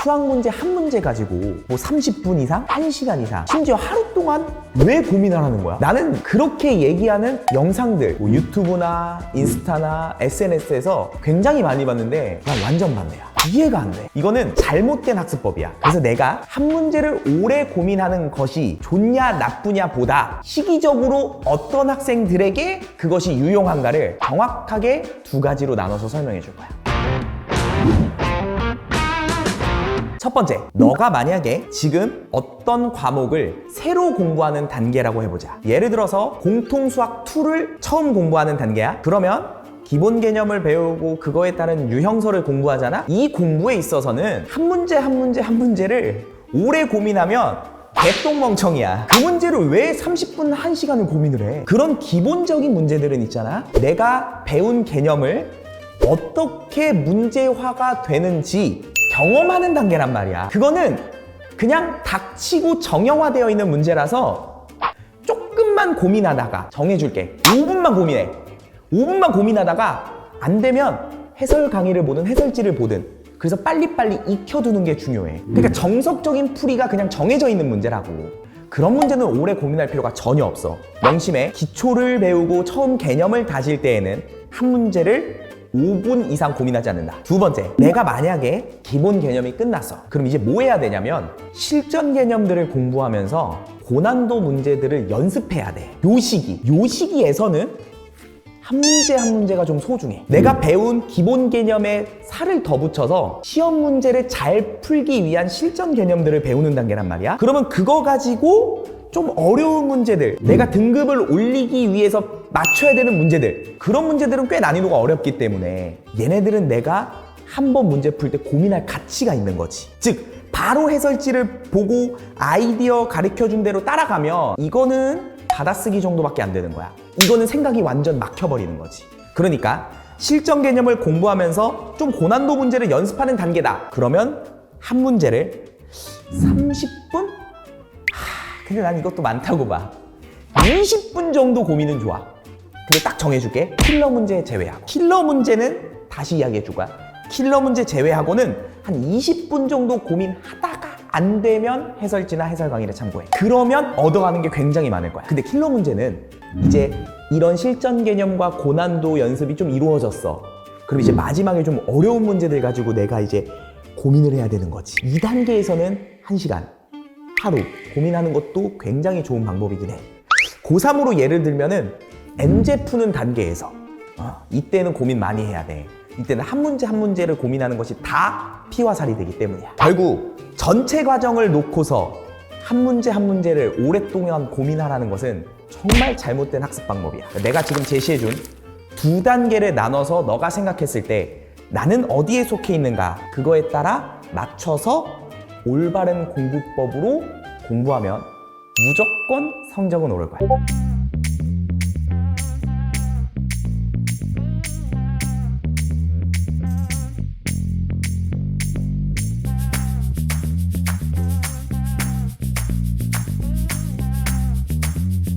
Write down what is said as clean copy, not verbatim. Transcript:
수학 문제 한 문제 가지고 뭐 30분 이상, 1시간 이상, 심지어 하루 동안 왜 고민하라는 거야? 나는 그렇게 얘기하는 영상들 뭐 유튜브나 인스타나 SNS에서 굉장히 많이 봤는데 난 완전 반대야. 이해가 안 돼. 이거는 잘못된 학습법이야. 그래서 내가 한 문제를 오래 고민하는 것이 좋냐 나쁘냐 보다 시기적으로 어떤 학생들에게 그것이 유용한가를 정확하게 두 가지로 나눠서 설명해 줄 거야. 첫 번째, 너가 만약에 지금 어떤 과목을 새로 공부하는 단계라고 해보자. 예를 들어서 공통수학 2를 처음 공부하는 단계야. 그러면 기본 개념을 배우고 그거에 따른 유형설을 공부하잖아? 이 공부에 있어서는 한 문제 한 문제 한 문제를 오래 고민하면 개똥멍청이야. 그 문제를 왜 30분, 1시간을 고민을 해? 그런 기본적인 문제들은 있잖아? 내가 배운 개념을 어떻게 문제화가 되는지 경험하는 단계란 말이야. 그거는 그냥 닥치고 정형화되어 있는 문제라서 조금만 고민하다가 정해줄게. 5분만 고민해. 5분만 고민하다가 안 되면 해설 강의를 보든 해설지를 보든 그래서 빨리빨리 익혀두는 게 중요해. 그러니까 정석적인 풀이가 그냥 정해져 있는 문제라고. 그런 문제는 오래 고민할 필요가 전혀 없어. 명심해. 기초를 배우고 처음 개념을 다질 때에는 한 문제를 5분 이상 고민하지 않는다. 두 번째, 내가 만약에 기본 개념이 끝났어. 그럼 이제 뭐 해야 되냐면 실전 개념들을 공부하면서 고난도 문제들을 연습해야 돼. 요 시기에서는 한 문제 한 문제가 좀 소중해. 내가 배운 기본 개념에 살을 더 붙여서 시험 문제를 잘 풀기 위한 실전 개념들을 배우는 단계란 말이야. 그러면 그거 가지고 좀 어려운 문제들, 내가 등급을 올리기 위해서 맞춰야 되는 문제들, 그런 문제들은 꽤 난이도가 어렵기 때문에 얘네들은 내가 한 번 문제 풀 때 고민할 가치가 있는 거지. 즉 바로 해설지를 보고 아이디어 가르쳐준 대로 따라가면 이거는 받아쓰기 정도밖에 안 되는 거야. 이거는 생각이 완전 막혀버리는 거지. 그러니까 실전 개념을 공부하면서 좀 고난도 문제를 연습하는 단계다. 그러면 한 문제를 30분? 근데 난 이것도 많다고 봐. 20분 정도 고민은 좋아. 근데 딱 정해줄게. 킬러 문제 제외하고. 킬러 문제는 다시 이야기해줄 거야. 킬러 문제 제외하고는 한 20분 정도 고민하다가 안 되면 해설지나 해설 강의를 참고해. 그러면 얻어가는 게 굉장히 많을 거야. 근데 킬러 문제는 이제 이런 실전 개념과 고난도 연습이 좀 이루어졌어. 그럼 이제 마지막에 좀 어려운 문제들 가지고 내가 이제 고민을 해야 되는 거지. 2단계에서는 1시간, 하루 고민하는 것도 굉장히 좋은 방법이긴 해. 고3으로 예를 들면은 N제 푸는 단계에서 이때는 고민 많이 해야 돼. 이때는 한 문제 한 문제를 고민하는 것이 다 피와 살이 되기 때문이야. 결국 전체 과정을 놓고서 한 문제 한 문제를 오랫동안 고민하라는 것은 정말 잘못된 학습 방법이야. 내가 지금 제시해준 두 단계를 나눠서 너가 생각했을 때 나는 어디에 속해 있는가, 그거에 따라 맞춰서 올바른 공부법으로 공부하면 무조건 성적은 오를 거야.